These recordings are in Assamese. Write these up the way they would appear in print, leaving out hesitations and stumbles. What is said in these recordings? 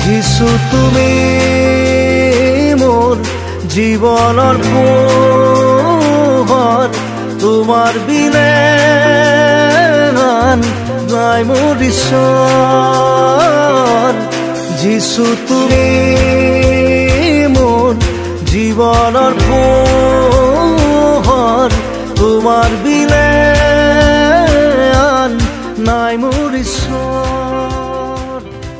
যিছু তুমি মোৰ জীৱনৰ পোহৰ, তোমাৰ বিনে নাই মোৰ ঈশ্বৰ। যিছু তুমি মোৰ জীৱনৰ পোহৰ, তোমাৰ বিনে নাই মোৰ ঈশ্বৰ।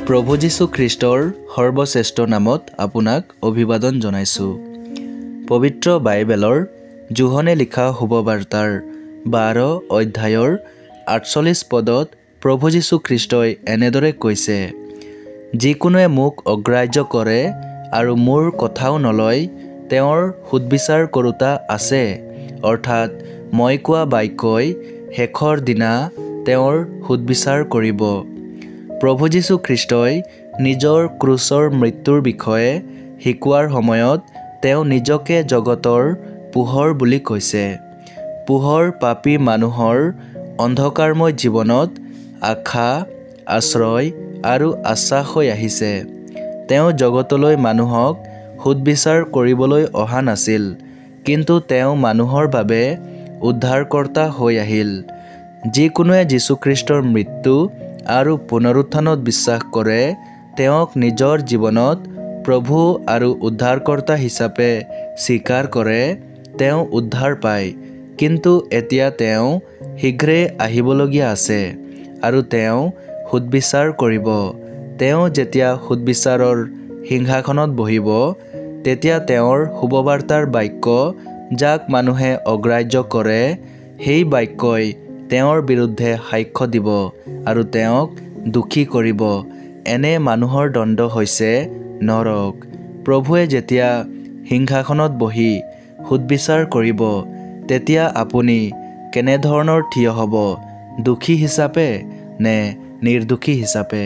প্ৰভু যীশু খ্ৰীষ্টৰ সৰ্বশ্ৰেষ্ঠ নামত আপোনাক অভিবাদন জনাইছোঁ। পবিত্ৰ বাইবেলৰ যোহনে লিখা শুভবাৰ্তাৰ 12 অধ্যায়ৰ 48 পদত প্ৰভু যীশু খ্ৰীষ্টই এনেদৰে কৈছে, যিকোনোৱে মোক অগ্ৰাহ্য কৰে আৰু মোৰ কথাও নলয়, তেওঁৰ সুদবিচাৰ কৰোঁতা আছে, অৰ্থাৎ মই কোৱা বাক্যই শেষৰ দিনা তেওঁৰ সুদবিচাৰ কৰিব। প্ৰভু যীশু খ্ৰীষ্টই নিজৰ ক্ৰুচৰ মৃত্যুৰ বিষয়ে শিকোৱাৰ সময়ত তেওঁ নিজকে জগতৰ পোহৰ বুলি কৈছে। পোহৰ পাপী মানুহৰ অন্ধকাৰময় জীৱনত আশা, আশ্ৰয় আৰু আশ্বাস হৈ আহিছে। তেওঁ জগতলৈ মানুহক সুদবিচাৰ কৰিবলৈ অহা নাছিল, কিন্তু তেওঁ মানুহৰ বাবে উদ্ধাৰকৰ্তা হৈ আহিল। যিকোনোৱে যীশুখ্ৰীষ্টৰ মৃত্যু আৰু পুনৰুত্থানত বিশ্বাস কৰে, তেওঁক নিজৰ জীৱনত প্ৰভু আৰু উদ্ধাৰকৰ্তা হিচাপে স্বীকাৰ কৰে, তেওঁ উদ্ধাৰ পায়। কিন্তু এতিয়া তেওঁ শীঘ্ৰে আহিবলগীয়া আছে আৰু তেওঁ সুদবিচাৰ কৰিব। তেওঁ যেতিয়া সুদবিচাৰৰ সিংহাসনত বহিব, তেতিয়া তেওঁৰ শুভবাৰ্তাৰ বাক্য যাক মানুহে অগ্ৰাহ্য কৰে, সেই বাক্যই তেওঁৰ বিৰুদ্ধে সাক্ষ্য দিব আৰু তেওঁক দোষী কৰিব। এনে মানুহৰ দণ্ড হৈছে নৰক। প্ৰভুৱে যেতিয়া সিংহাসনত বহি সুদবিচাৰ কৰিব, তেতিয়া আপুনি কেনেধৰণৰ থিয় হ'ব, দোষী হিচাপে নে নিৰ্দোষী হিচাপে?